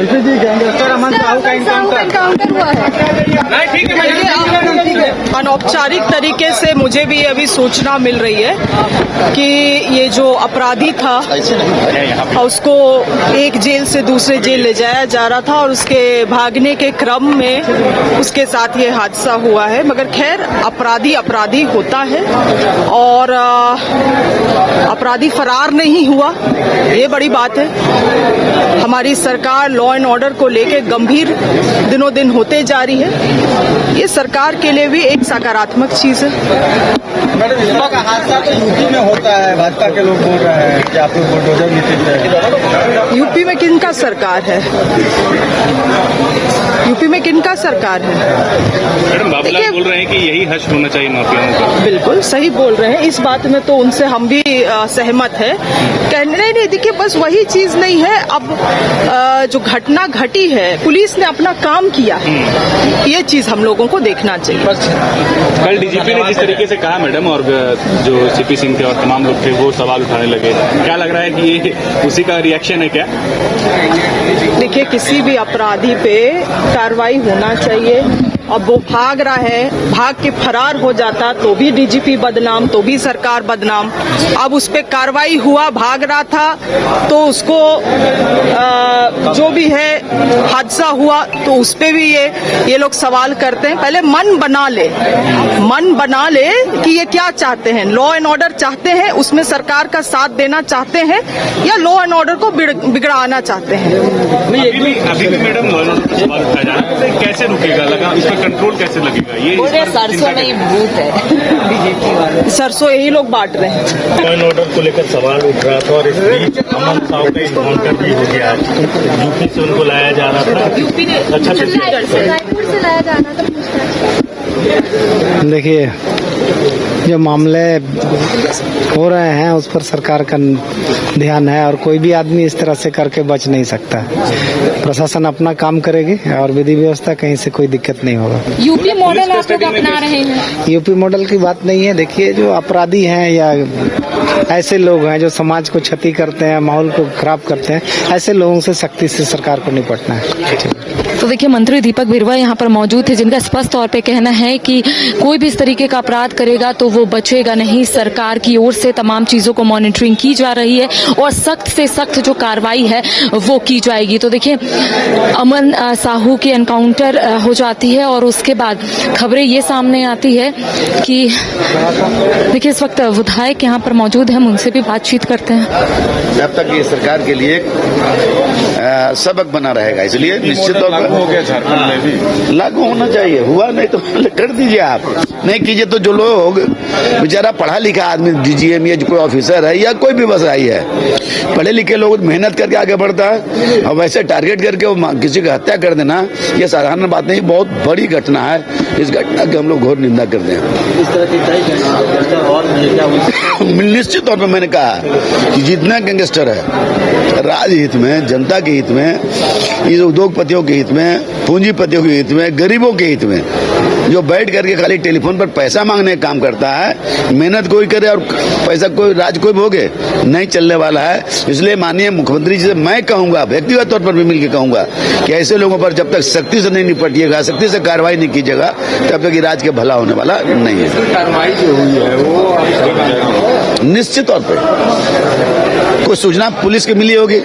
UP जी gangster अमन साहू का encounter हुआ है। अनौपचारिक तरीके से मुझे भी अभी सूचना मिल रही है कि ये जो अपराधी था उसको एक जेल से दूसरे जेल ले जाया जा रहा था और उसके भागने के क्रम में उसके साथ ये हादसा हुआ है। मगर खैर अपराधी अपराधी होता है और अपराधी फरार नहीं हुआ, ये बड़ी बात है। हमारी सरकार लॉ एंड ऑर्डर को लेकर गंभीर दिनों दिन होते जा रही है, ये सरकार के लिए भी एक सकारात्मक चीज है। मैडम, इस तरह का हादसा तो यूपी में होता है, भाजपा के लोग बोल रहे हैं कि आप लोग बुलडोजर नीति। यूपी में किनका सरकार है? यूपी में किनका सरकार है? मैडम, बाबूलाल बोल रहे हैं कि यही हश्र होना चाहिए माफियाओं का। बिल्कुल सही बोल रहे हैं, इस बात में तो उनसे हम भी सहमत है। कहने नहीं, देखिए बस वही चीज नहीं है। अब जो घटना घटी है, पुलिस ने अपना काम किया है, ये चीज हम लोगों को देखना चाहिए। कल डीजीपी ने जिस तरीके से कहा मैडम, और जो सीपी सिंह थे और तमाम लोग थे वो सवाल उठाने लगे, क्या लग रहा है कि ये उसी का रिएक्शन है क्या? देखिए, किसी भी अपराधी पे कार्रवाई होना चाहिए। अब वो भाग रहा है, भाग के फरार हो जाता तो भी डीजीपी बदनाम, तो भी सरकार बदनाम। अब उस पे कार्रवाई हुआ, भाग रहा था तो उसको जो भी है हादसा हुआ तो उस पे भी ये लोग सवाल करते हैं। पहले मन बना ले कि ये क्या चाहते हैं, लॉ एंड ऑर्डर चाहते हैं, उसमें सरकार का साथ देना चाहते हैं या लॉ एंड ऑर्डर को बिगड़ाना चाहते हैं। अभी भी मैडम लॉ एंड ऑर्डर पर सवाल उठाया जा रहा है, कैसे रुकेगा, लगा इस पर कंट्रोल कैसे लगेगा? ये सरसों नहीं भूत है, बीजेपी वाले सरसों यही लोग बांट रहे हैं। लॉ एंड ऑर्डर को लेकर सवाल उठ रहा था और इस बीच अमन साहू का एनकाउंटर भी हो गया। यूपी से उनको लाया जा रहा था, रायपुर से लाया जा रहा था। देखिए, जो मामले हो रहे हैं उस पर सरकार का ध्यान है और कोई भी आदमी इस तरह से करके बच नहीं सकता। प्रशासन अपना काम करेगी और विधि व्यवस्था कहीं से कोई दिक्कत नहीं होगा। यूपी मॉडल आप लोग अपना रहे हैं? यूपी मॉडल की बात नहीं है। देखिए, जो अपराधी हैं या ऐसे लोग हैं जो समाज को क्षति करते हैं, माहौल को खराब करते हैं, ऐसे लोगों से सख्ती से सरकार को निपटना है। तो देखिए, मंत्री दीपक बिरुवा यहाँ पर मौजूद थे, जिनका स्पष्ट तौर पे कहना है कि कोई भी इस तरीके का अपराध करेगा तो वो बचेगा नहीं। सरकार की ओर से तमाम चीजों को मॉनिटरिंग की जा रही है और सख्त से सख्त जो कार्रवाई है वो की जाएगी। तो देखिए, अमन साहू की एनकाउंटर हो जाती है और उसके बाद खबरें ये सामने आती है कि देखिए, इस वक्त विधायक यहाँ पर मौजूद है, हम उनसे भी बातचीत करते हैं। अब तक ये सरकार के लिए सबक बना रहेगा, इसलिए निश्चित तौर पर हो गया झारखंड में भी लागू होना चाहिए। हुआ नहीं तो कर दीजिए, आप नहीं कीजिए तो जो लोग बेचारा पढ़ा लिखा आदमी, डीजीएम या कोई ऑफिसर है या कोई भी व्यवसायी है, पढ़े लिखे लोग मेहनत करके आगे बढ़ता है और वैसे टारगेट करके वो किसी की हत्या कर देना, ये साधारण बात नहीं, बहुत बड़ी घटना है। इस घटना की हम लोग घोर निंदा करते हैं। इस तरह की और निश्चित तौर पर मैंने कहा कि जितना गैंगस्टर है, राजहित में, जनता के हित में, इस उद्योगपतियों के हित में, पूंजीपतियों के हित में, गरीबों के हित में, जो बैठ करके खाली टेलीफोन पर पैसा मांगने का काम करता है, मेहनत कोई करे और पैसा कोई राज कोई भोगे, नहीं चलने वाला है। इसलिए माननीय मुख्यमंत्री जी से मैं कहूंगा, व्यक्तिगत तौर पर भी मिलकर कहूंगा कि ऐसे लोगों पर जब तक सख्ती से नहीं निपटिएगा, सख्ती से कार्रवाई नहीं कीजिएगा, तब तक राज्य के भला होने वाला नहीं है। कार्रवाई जो हुई है वो निश्चित तौर पर कोई सूचना पुलिस की मिली होगी।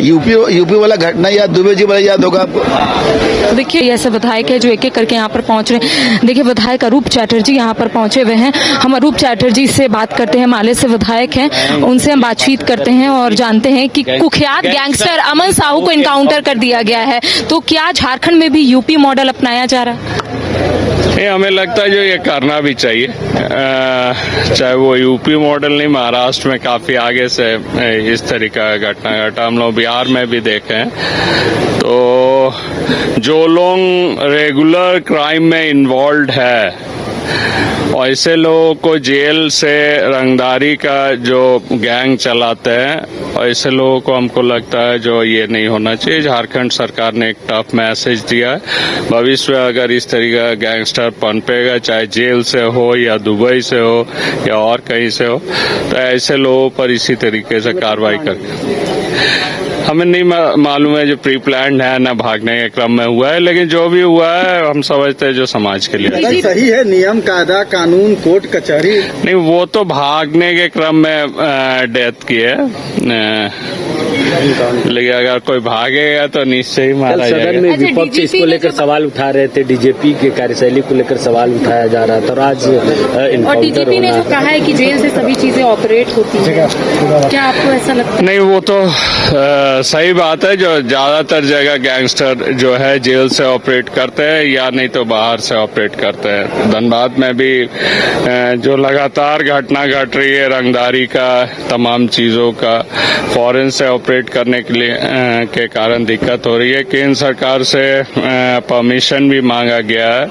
यूपी वाला घटना याद, दुबे जी वाला याद होगा आपको। देखिए, ऐसे विधायक है जो एक एक करके यहाँ पर पहुंच रहे हैं। देखिए, विधायक अरूप चैटर्जी यहाँ पर पहुंचे हुए हैं। हम अरूप चैटर्जी से बात करते हैं, माले से विधायक हैं, उनसे हम बातचीत करते हैं और जानते हैं कि कुख्यात गैंगस्टर अमन साहू को एनकाउंटर कर दिया गया है, तो क्या झारखंड में भी यूपी मॉडल अपनाया जा रहा है? ये हमें लगता है जो ये करना भी चाहिए, चाहे वो यूपी मॉडल नहीं, महाराष्ट्र में काफी आगे से इस तरीका का घटना घटा, हम लोग बिहार में भी देखे हैं। तो जो लोग रेगुलर क्राइम में इन्वॉल्व है ऐसे लोगों को जेल से रंगदारी का जो गैंग चलाते हैं, ऐसे लोगों को हमको लगता है जो ये नहीं होना चाहिए। झारखंड सरकार ने एक टफ मैसेज दिया है। भविष्य में अगर इस तरीके का गैंगस्टर पनपेगा, चाहे जेल से हो या दुबई से हो या और कहीं से हो, तो ऐसे लोगों पर इसी तरीके से कार्रवाई करके हमें नहीं मालूम है जो प्री प्लान है ना भागने के क्रम में हुआ है, लेकिन जो भी हुआ है हम समझते हैं जो समाज के लिए अगर सही है, नियम कायदा कानून कोर्ट कचहरी। नहीं, वो तो भागने के क्रम में डेथ की है, लेकिन अगर कोई भागेगा तो निश्चय ही मारा सदन जाएगा। में विपक्ष इसको लेकर सवाल उठा रहे थे, डीजीपी के कार्यशैली को लेकर सवाल उठाया जा रहा था और आज और डीजीपी ने जो कहा है कि जेल से सभी चीजें ऑपरेट होती है, क्या आपको ऐसा लगता है? नहीं, वो तो सही बात है। जो ज्यादातर जगह गैंगस्टर जो है जेल से ऑपरेट करते हैं या नहीं तो बाहर से ऑपरेट करते हैं। धनबाद में भी जो लगातार घटना घट रही है रंगदारी का, तमाम चीजों का फॉरेन से ऑपरेट करने के लिए के कारण दिक्कत हो रही है। केंद्र सरकार से परमिशन भी मांगा गया है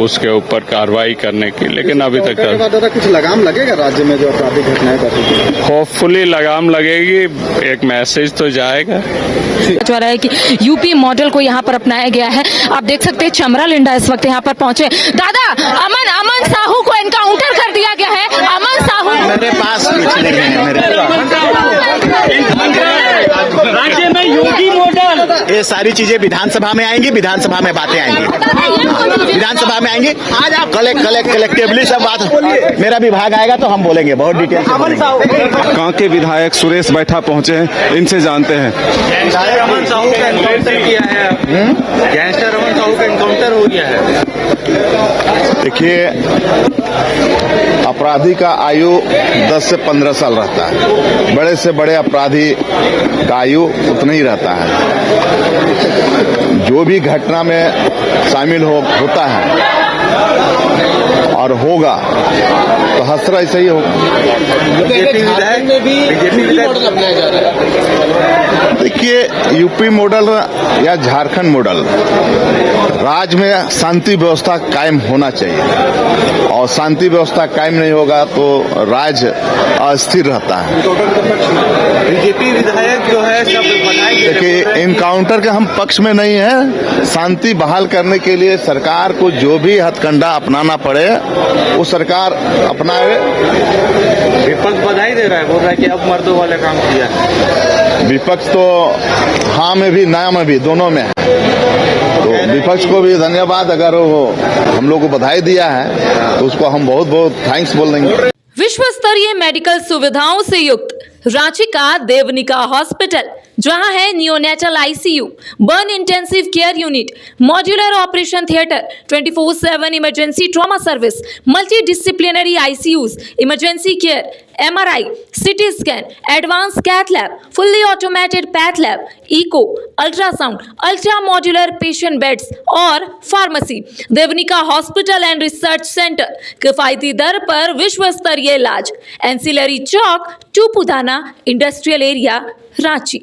उसके ऊपर कार्रवाई करने की, लेकिन अभी तक दादा कुछ लगाम लगेगा राज्य में जो आपराधिक घटनाएं घटी? होपफुली लगाम लगेगी, एक मैसेज तो जाएगा। जो रहा है कि यूपी मॉडल को यहाँ पर अपनाया गया है। आप देख सकते हैं चमरा लिंडा इस वक्त यहाँ पर पहुंचे। दादा, अमन साहू को एनकाउंटर कर दिया गया है। अमन साहू मेरे पास पिछले राज्य में योगी मॉडल, ये सारी चीजें विधानसभा में आएंगी, विधानसभा में बातें आएंगी, विधानसभा में आएंगी। आज आप कलेक्टिवली सब बात, मेरा विभाग आएगा तो हम बोलेंगे बहुत डिटेल से बोलेंगे। कांके विधायक सुरेश बैठा पहुंचे हैं, इनसे जानते हैं। अमन साहू का एनकाउंटर किया है, गैंगस्टर अमन साहू का एनकाउंटर हो गया है। देखिए, अपराधी का आयु 10 से 15 साल रहता है, बड़े से बड़े अपराधी का आयु उतना ही रहता है। जो भी घटना में शामिल होता है और होगा तो हसरा ऐसा ही होगा। बीजेपी विधायक में भी मॉडल अपनाया जा रहा है। देखिए, यूपी मॉडल या झारखंड मॉडल, राज्य में शांति व्यवस्था कायम होना चाहिए और शांति व्यवस्था कायम नहीं होगा तो राज्य अस्थिर रहता है। बीजेपी विधायक जो है सब बनाए। देखिए, इनकाउंटर के हम पक्ष में नहीं है। शांति बहाल करने के लिए सरकार को जो भी हथकंडा अपनाना पड़े वो सरकार अपनाए। विपक्ष बधाई दे रहा है, बोल रहा है कि अब मर्दों वाले काम किया है। विपक्ष तो हाँ में भी ना में भी दोनों में है, तो विपक्ष को भी धन्यवाद। अगर वो हम लोग को बधाई दिया है तो उसको हम बहुत बहुत थैंक्स बोल देंगे। विश्व स्तरीय मेडिकल सुविधाओं से युक्त रांची का देवनिका हॉस्पिटल, जहां है neonatal ICU, burn intensive care unit, modular operation theatre, 24/7 emergency trauma service, multi disciplinary ICUs, emergency care, MRI, CT scan, advance cath lab, fully automated path lab, echo, ultrasound, ultra modular patient beds और pharmacy. Devnika hospital and research centre, किफायती दर पर विश्व स्तरीय इलाज, ancillary Chowk, Tupudana industrial area, Ranchi.